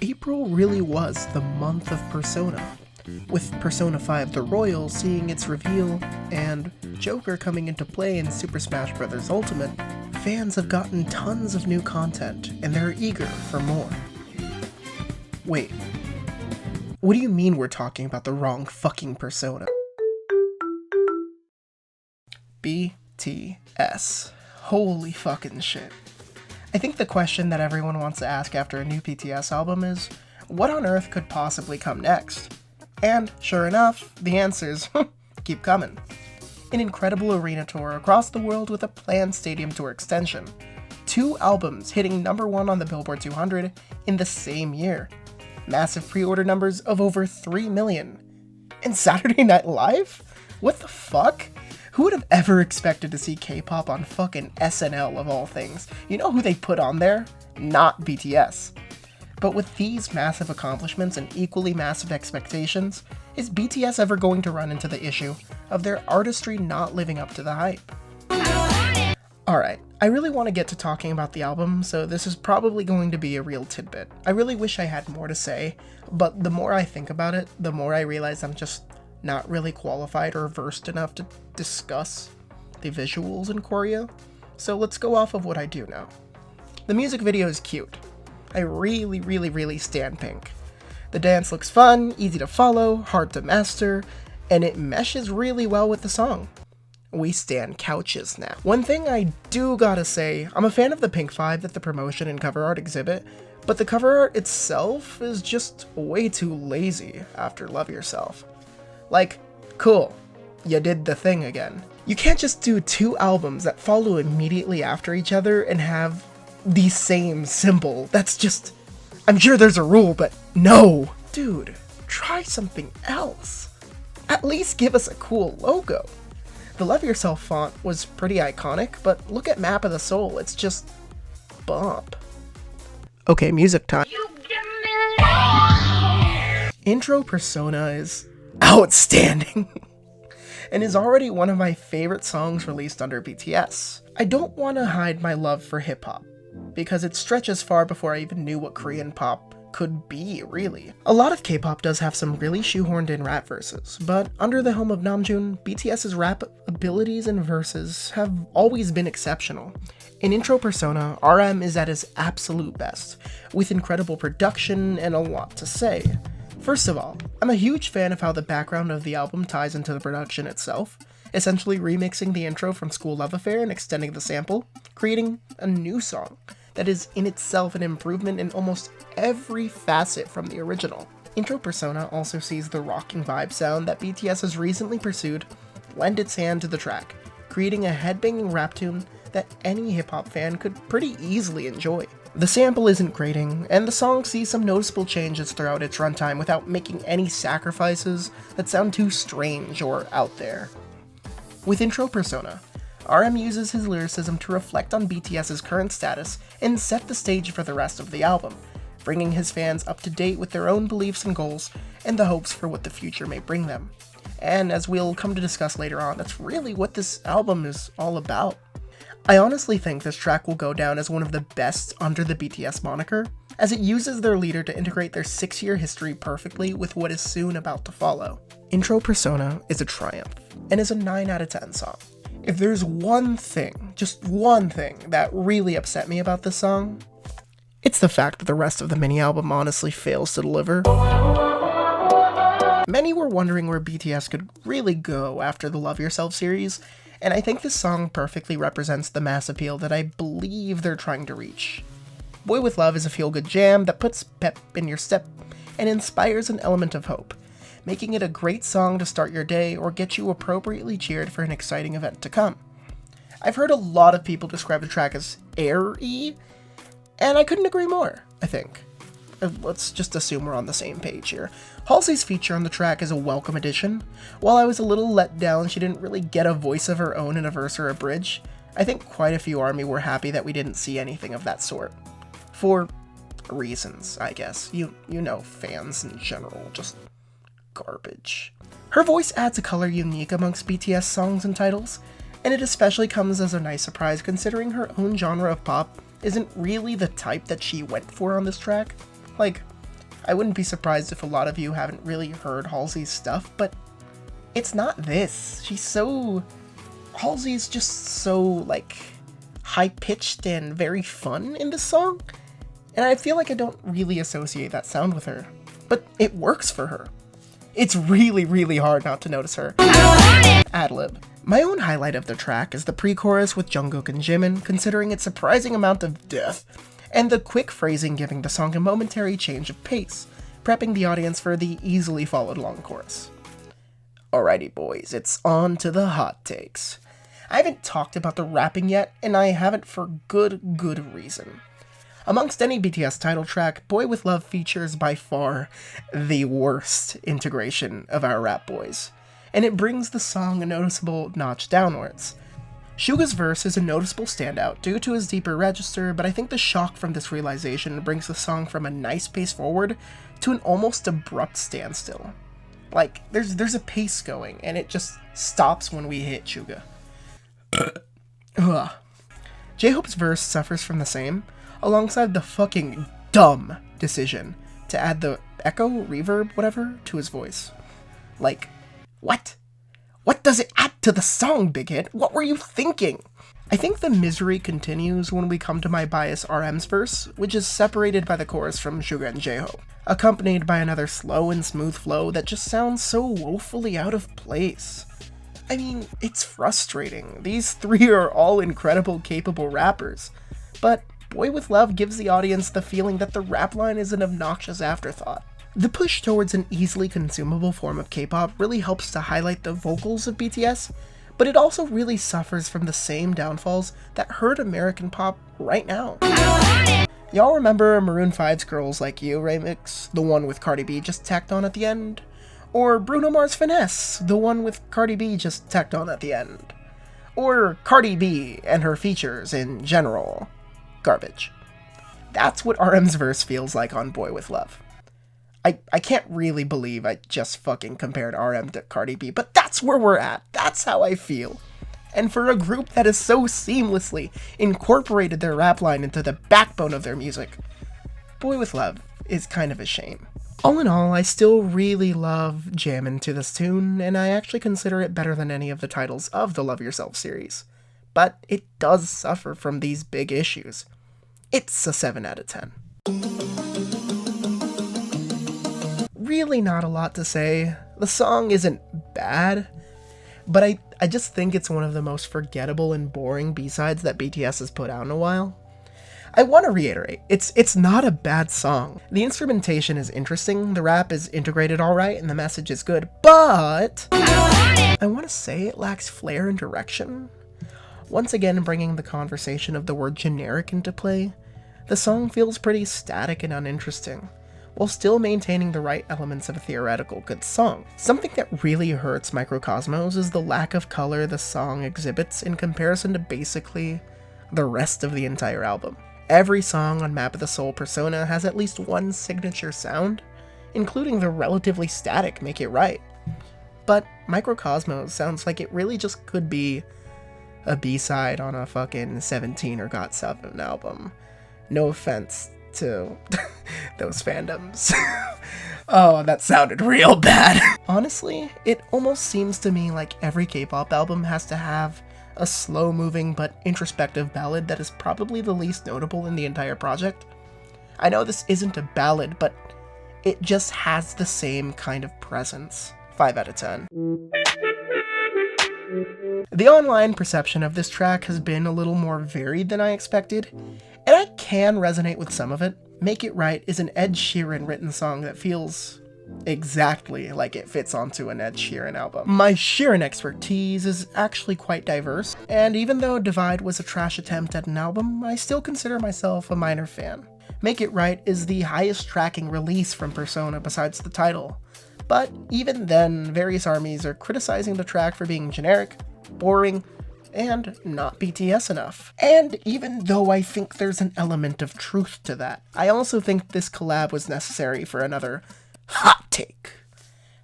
April really was the month of Persona, with Persona 5 The Royal seeing its reveal, and Joker coming into play in Super Smash Bros. Ultimate. Fans have gotten tons of new content, and they're eager for more. Wait, what do you mean we're talking about the wrong fucking Persona? BTS. Holy fucking shit. I think the question that everyone wants to ask after a new BTS album is, what on earth could possibly come next? And, sure enough, the answers keep coming. An incredible arena tour across the world with a planned stadium tour extension. 2 albums hitting #1 on the Billboard 200 in the same year. Massive pre-order numbers of over 3 million. And Saturday Night Live? What the fuck? Who would have ever expected to see K-pop on fucking SNL of all things? You know who they put on there? Not BTS. But with these massive accomplishments and equally massive expectations, is BTS ever going to run into the issue of their artistry not living up to the hype? Alright, I really want to get to talking about the album, so this is probably going to be a real tidbit. I really wish I had more to say, but the more I think about it, the more I realize I'm just not really qualified or versed enough to discuss the visuals and choreo, so let's go off of what I do know. The music video is cute. I really stan Pink. The dance looks fun, easy to follow, hard to master, and it meshes really well with the song. We stan couches now. One thing I do gotta say, I'm a fan of the Pink vibe that the promotion and cover art exhibit, but the cover art itself is just way too lazy after Love Yourself. Like, cool, you did the thing again. You can't just do 2 albums that follow immediately after each other and have the same symbol. That's just, I'm sure there's a rule, but no! Dude, try something else. At least give us a cool logo. The Love Yourself font was pretty iconic, but look at Map of the Soul, it's just bump. Okay, music time. Intro Persona is outstanding and is already one of my favorite songs released under BTS. I don't want to hide my love for hip-hop, because it stretches far before I even knew what Korean pop could be, really. A lot of K-pop does have some really shoehorned in rap verses, but under the helm of Namjoon, BTS's rap abilities and verses have always been exceptional. In Intro Persona, RM is at his absolute best, with incredible production and a lot to say. First of all, I'm a huge fan of how the background of the album ties into the production itself, essentially remixing the intro from School Love Affair and extending the sample, creating a new song that is in itself an improvement in almost every facet from the original. Intro Persona also sees the rocking vibe sound that BTS has recently pursued lend its hand to the track, creating a headbanging rap tune that any hip-hop fan could pretty easily enjoy. The sample isn't grating, and the song sees some noticeable changes throughout its runtime without making any sacrifices that sound too strange or out there. With Intro Persona, RM uses his lyricism to reflect on BTS's current status and set the stage for the rest of the album, bringing his fans up to date with their own beliefs and goals and the hopes for what the future may bring them. And as we'll come to discuss later on, that's really what this album is all about. I honestly think this track will go down as one of the best under the BTS moniker, as it uses their leader to integrate their 6-year history perfectly with what is soon about to follow. Intro Persona is a triumph, and is a 9 out of 10 song. If there's one thing, just one thing, that really upset me about this song, it's the fact that the rest of the mini-album honestly fails to deliver. Many were wondering where BTS could really go after the Love Yourself series, and I think this song perfectly represents the mass appeal that I believe they're trying to reach. Boy With Love is a feel-good jam that puts pep in your step and inspires an element of hope, making it a great song to start your day or get you appropriately cheered for an exciting event to come. I've heard a lot of people describe the track as air-y, and I couldn't agree more, I think. Let's just assume we're on the same page here. Halsey's feature on the track is a welcome addition. While I was a little let down she didn't really get a voice of her own in a verse or a bridge, I think quite a few ARMY were happy that we didn't see anything of that sort. For reasons, I guess. You know, fans in general, just garbage. Her voice adds a color unique amongst BTS songs and titles, and it especially comes as a nice surprise considering her own genre of pop isn't really the type that she went for on this track. Like, I wouldn't be surprised if a lot of you haven't really heard Halsey's stuff, but it's not this. Halsey's just so, like, high-pitched and very fun in this song, and I feel like I don't really associate that sound with her, but it works for her. It's really, really hard not to notice her. Ad-lib. My own highlight of the track is the pre-chorus with Jungkook and Jimin, considering its surprising amount of death, and the quick phrasing giving the song a momentary change of pace, prepping the audience for the easily followed long chorus. Alrighty boys, it's on to the hot takes. I haven't talked about the rapping yet, and I haven't for good reason. Amongst any BTS title track, Boy With Love features by far the worst integration of our rap boys, and it brings the song a noticeable notch downwards. Suga's verse is a noticeable standout due to his deeper register, but I think the shock from this realization brings the song from a nice pace forward to an almost abrupt standstill. Like, there's a pace going, and it just stops when we hit Suga. J-Hope's verse suffers from the same, alongside the fucking dumb decision to add the echo, reverb, whatever, to his voice. Like, what? What does it add to the song, Big Hit? What were you thinking? I think the misery continues when we come to my bias RM's verse, which is separated by the chorus from Suga and J-Hope, accompanied by another slow and smooth flow that just sounds so woefully out of place. I mean, it's frustrating. These three are all incredible, capable rappers, but Boy With Love gives the audience the feeling that the rap line is an obnoxious afterthought. The push towards an easily consumable form of K-pop really helps to highlight the vocals of BTS, but it also really suffers from the same downfalls that hurt American pop right now. Y'all remember Maroon 5's Girls Like You remix, the one with Cardi B just tacked on at the end? Or Bruno Mars' Finesse, the one with Cardi B just tacked on at the end? Or Cardi B and her features in general? Garbage. That's what RM's verse feels like on Boy With Love. I can't really believe I just fucking compared RM to Cardi B, but that's where we're at. That's how I feel. And for a group that has so seamlessly incorporated their rap line into the backbone of their music, Boy With Love is kind of a shame. All in all, I still really love jamming to this tune, and I actually consider it better than any of the titles of the Love Yourself series. But it does suffer from these big issues. It's a 7 out of 10. Really not a lot to say. The song isn't bad, but I just think it's one of the most forgettable and boring B-sides that BTS has put out in a while. I want to reiterate, it's not a bad song. The instrumentation is interesting, the rap is integrated alright, and the message is good, but I want to say it lacks flair and direction. Once again bringing the conversation of the word generic into play, the song feels pretty static and uninteresting, while still maintaining the right elements of a theoretical good song. Something that really hurts Microcosmos is the lack of color the song exhibits in comparison to basically the rest of the entire album. Every song on Map of the Soul Persona has at least one signature sound, including the relatively static Make It Right. But Microcosmos sounds like it really just could be a B-side on a fucking 17 or GOT7 album. No offense to those fandoms. Oh, that sounded real bad. Honestly, it almost seems to me like every K-pop album has to have a slow-moving but introspective ballad that is probably the least notable in the entire project. I know this isn't a ballad, but it just has the same kind of presence. 5 out of 10. The online perception of this track has been a little more varied than I expected, and I can resonate with some of it. Make It Right is an Ed Sheeran written song that feels exactly like it fits onto an Ed Sheeran album. My Sheeran expertise is actually quite diverse, and even though Divide was a trash attempt at an album, I still consider myself a minor fan. Make It Right is the highest tracking release from Persona besides the title, but even then, various armies are criticizing the track for being generic, boring, and not BTS enough. And even though I think there's an element of truth to that, I also think this collab was necessary for another hot take.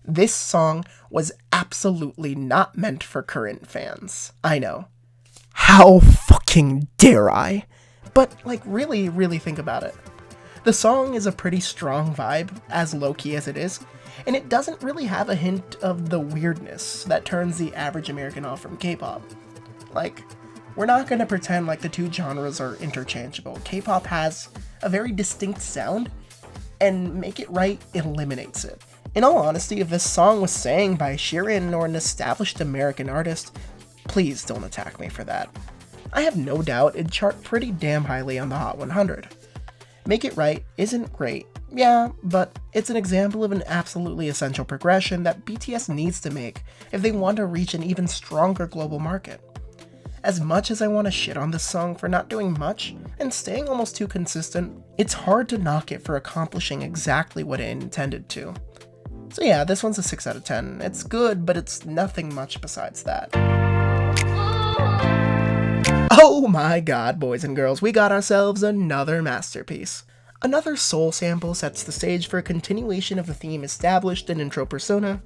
This song was absolutely not meant for current fans. I know. How fucking dare I? But, like, really think about it. The song is a pretty strong vibe, as low-key as it is, and it doesn't really have a hint of the weirdness that turns the average American off from K-pop. Like, we're not gonna pretend like the two genres are interchangeable. K-pop has a very distinct sound, and Make It Right eliminates it. In all honesty, if this song was sang by Sheeran or an established American artist, please don't attack me for that. I have no doubt it'd chart pretty damn highly on the Hot 100. Make It Right isn't great, yeah, but it's an example of an absolutely essential progression that BTS needs to make if they want to reach an even stronger global market. As much as I want to shit on this song for not doing much and staying almost too consistent, it's hard to knock it for accomplishing exactly what it intended to. So yeah, this one's a 6 out of 10. It's good, but it's nothing much besides that. Oh my god, boys and girls, we got ourselves another masterpiece. Another soul sample sets the stage for a continuation of the theme established in Intro Persona,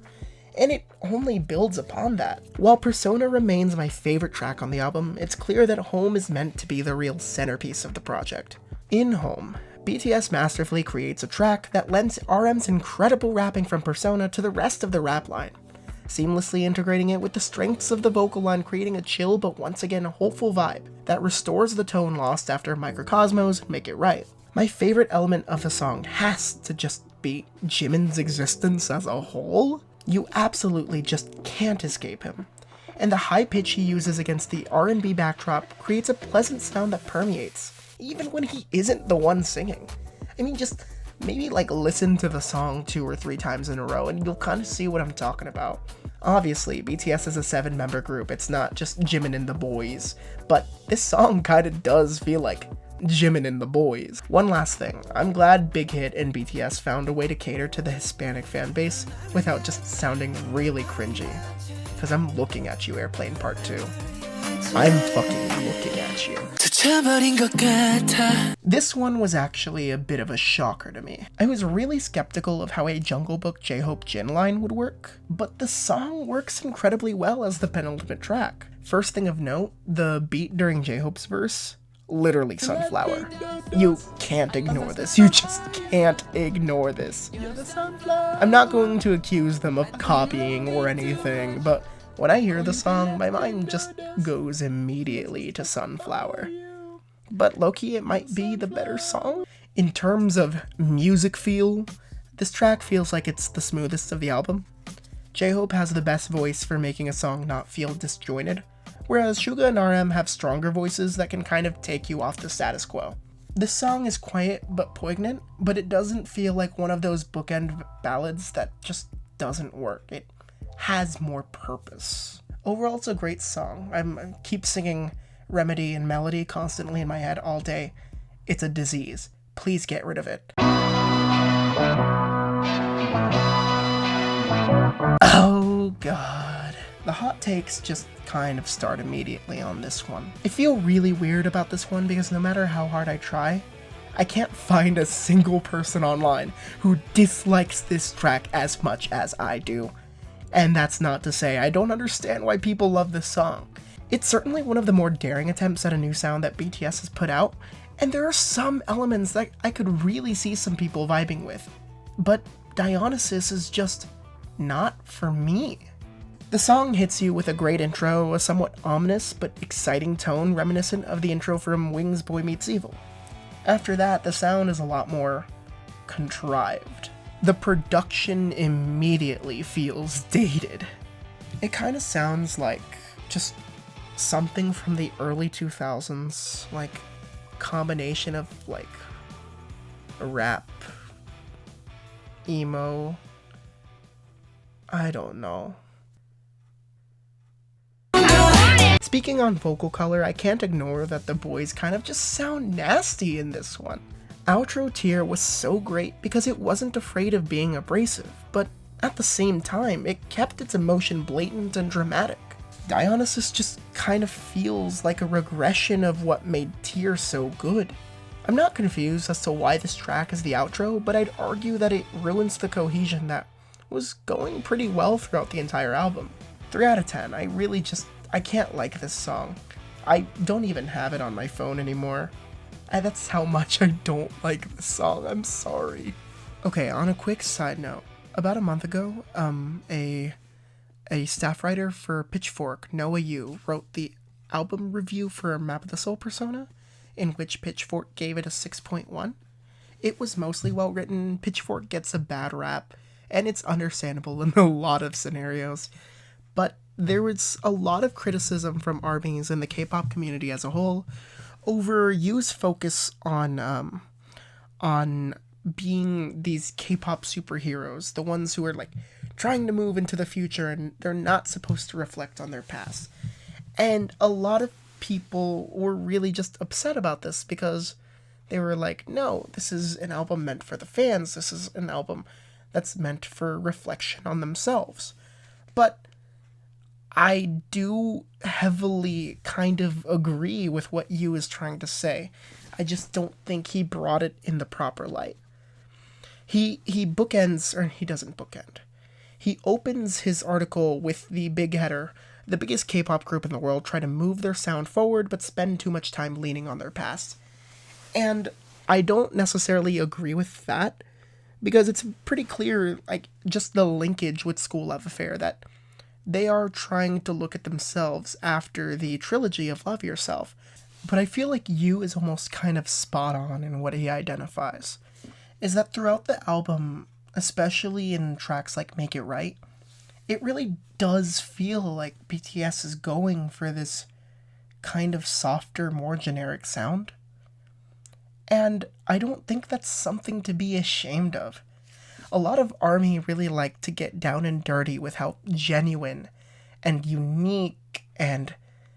and it only builds upon that. While Persona remains my favorite track on the album, it's clear that Home is meant to be the real centerpiece of the project. In Home, BTS masterfully creates a track that lends RM's incredible rapping from Persona to the rest of the rap line, seamlessly integrating it with the strengths of the vocal line, creating a chill but once again hopeful vibe that restores the tone lost after Microcosmos' Make It Right. My favorite element of the song has to just be Jimin's existence as a whole. You absolutely just can't escape him, and the high pitch he uses against the R&B backdrop creates a pleasant sound that permeates, even when he isn't the one singing. I mean, just maybe like listen to the song 2 or 3 times in a row and you'll kind of see what I'm talking about. Obviously, BTS is a 7-member group, it's not just Jimin and the boys, but this song kind of does feel like Jimin and the boys. One last thing, I'm glad Big Hit and BTS found a way to cater to the Hispanic fan base without just sounding really cringy. Cause I'm looking at you, Airplane Part 2. I'm fucking looking at you. This one was actually a bit of a shocker to me. I was really skeptical of how a Jungle Book J-Hope Jin line would work, but the song works incredibly well as the penultimate track. First thing of note, the beat during J-Hope's verse, literally Sunflower. You can't ignore this. You just can't ignore this. I'm not going to accuse them of copying or anything, but when I hear the song, my mind just goes immediately to Sunflower. But low-key, it might be the better song. In terms of music feel, this track feels like it's the smoothest of the album. J-Hope has the best voice for making a song not feel disjointed, whereas Suga and RM have stronger voices that can kind of take you off the status quo. This song is quiet but poignant, but it doesn't feel like one of those bookend ballads that just doesn't work. It has more purpose. Overall, it's a great song. I keep singing Remedy and Melody constantly in my head all day. It's a disease. Please get rid of it. Oh god. The hot takes just kind of start immediately on this one. I feel really weird about this one because no matter how hard I try, I can't find a single person online who dislikes this track as much as I do. And that's not to say I don't understand why people love this song. It's certainly one of the more daring attempts at a new sound that BTS has put out, and there are some elements that I could really see some people vibing with. But Dionysus is just not for me. The song hits you with a great intro, a somewhat ominous but exciting tone reminiscent of the intro from Wings Boy Meets Evil. After that, the sound is a lot more contrived. The production immediately feels dated. It kind of sounds like just something from the early 2000s, like combination of like rap, emo, I don't know. Speaking on vocal color, I can't ignore that the boys kind of just sound nasty in this one. Outro tier was so great because it wasn't afraid of being abrasive, but at the same time, it kept its emotion blatant and dramatic. Dionysus just kind of feels like a regression of what made Tier so good. I'm not confused as to why this track is the outro, but I'd argue that it ruins the cohesion that was going pretty well throughout the entire album. 3 out of 10, I can't like this song. I don't even have it on my phone anymore. That's how much I don't like the song. I'm sorry. Okay, on a quick side note, about a month ago, a staff writer for Pitchfork, Noah Yu, wrote the album review for Map of the Soul Persona, in which Pitchfork gave it a 6.1. It was mostly well written. Pitchfork gets a bad rap, and it's understandable in a lot of scenarios. But there was a lot of criticism from ARMYs and the K-pop community as a whole over Yu's focus on being these K-pop superheroes, the ones who are like trying to move into the future and they're not supposed to reflect on their past. And a lot of people were really just upset about this because they were like, no, this is an album meant for the fans. This is an album that's meant for reflection on themselves. But I do heavily kind of agree with what Yu is trying to say. I just don't think he brought it in the proper light. He bookends, or he doesn't bookend. He opens his article with the big header: the biggest K-pop group in the world try to move their sound forward but spend too much time leaning on their past. And I don't necessarily agree with that, because it's pretty clear, like, just the linkage with School Love Affair, that they are trying to look at themselves after the trilogy of Love Yourself. But I feel like Yu is almost kind of spot on in what he identifies, is that throughout the album, especially in tracks like Make It Right, it really does feel like BTS is going for this kind of softer, more generic sound. And I don't think that's something to be ashamed of. A lot of ARMY really like to get down and dirty with how genuine and unique and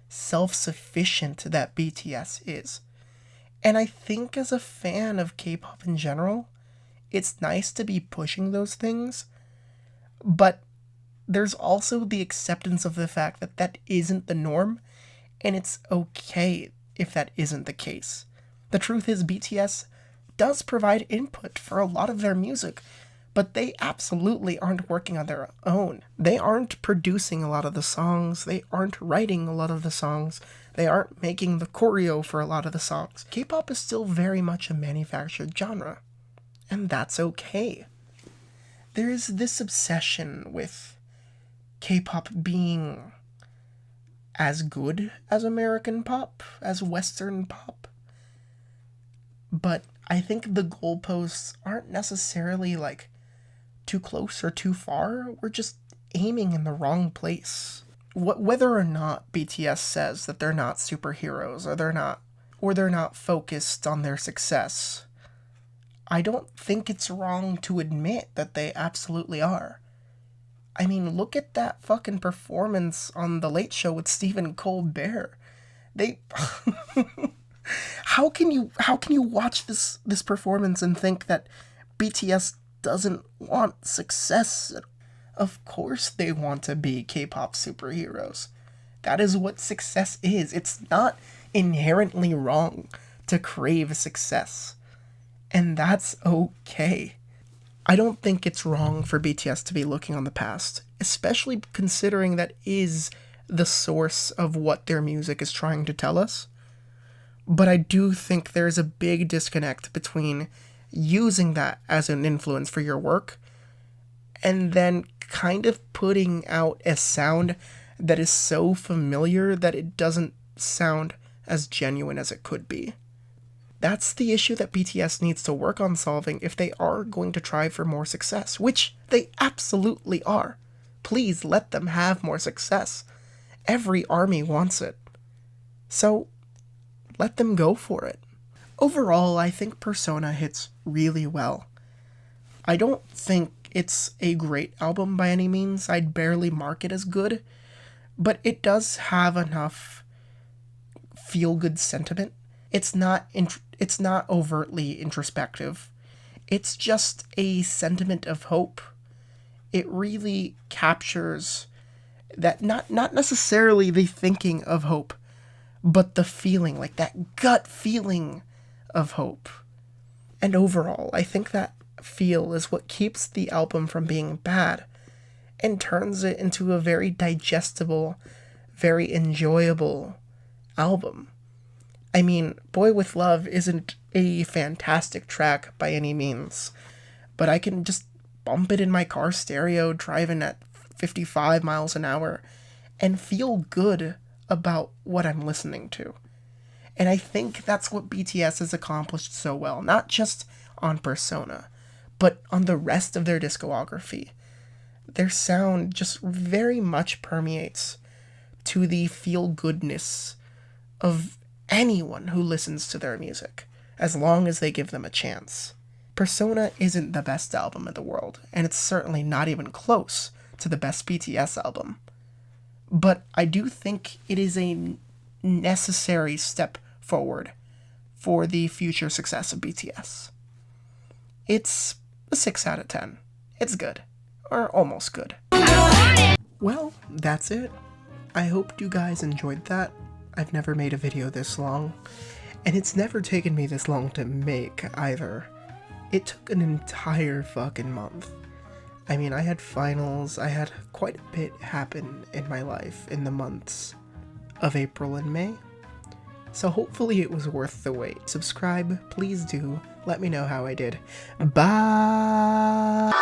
self-sufficient that BTS is. And I think as a fan of K-pop in general, it's nice to be pushing those things, but there's also the acceptance of the fact that that isn't the norm, and it's okay if that isn't the case. The truth is, BTS does provide input for a lot of their music, but they absolutely aren't working on their own. They aren't producing a lot of the songs, they aren't writing a lot of the songs, they aren't making the choreo for a lot of the songs. K-pop is still very much a manufactured genre, and that's okay. There's this obsession with K-pop being as good as American pop, as Western pop. But I think the goalposts aren't necessarily, like, too close or too far. We're just aiming in the wrong place. Whether or not BTS says that they're not superheroes, or they're not focused on their success, I don't think it's wrong to admit that they absolutely are. I mean, look at that fucking performance on The Late Show with Stephen Colbert. They... How can you watch this performance and think that BTS doesn't want success? Of course they want to be K-pop superheroes. That is what success is. It's not inherently wrong to crave success. And that's okay. I don't think it's wrong for BTS to be looking on the past, especially considering that is the source of what their music is trying to tell us. But I do think there's a big disconnect between using that as an influence for your work and then kind of putting out a sound that is so familiar that it doesn't sound as genuine as it could be. That's the issue that BTS needs to work on solving if they are going to try for more success, which they absolutely are. Please let them have more success. Every ARMY wants it. So, let them go for it. Overall, I think Persona hits really well. I don't think it's a great album by any means. I'd barely mark it as good, but it does have enough feel-good sentiment. It's not overtly introspective. It's just a sentiment of hope. It really captures that, not necessarily the thinking of hope, but the feeling, like that gut feeling of hope. And overall, I think that feel is what keeps the album from being bad and turns it into a very digestible, very enjoyable album. I mean, Boy With Love isn't a fantastic track by any means, but I can just bump it in my car stereo driving at 55 miles an hour and feel good about what I'm listening to. And I think that's what BTS has accomplished so well, not just on Persona, but on the rest of their discography. Their sound just very much permeates to the feel-goodness of anyone who listens to their music, as long as they give them a chance. Persona isn't the best album in the world, and it's certainly not even close to the best BTS album. But I do think it is a necessary step forward for the future success of BTS. It's a 6 out of 10. It's good. Or almost good. Well, that's it. I hope you guys enjoyed that. I've never made a video this long, and it's never taken me this long to make either. It took an entire fucking month. I mean, I had finals, I had quite a bit happen in my life in the months of April and May. So hopefully it was worth the wait. Subscribe, please do. Let me know how I did. Bye!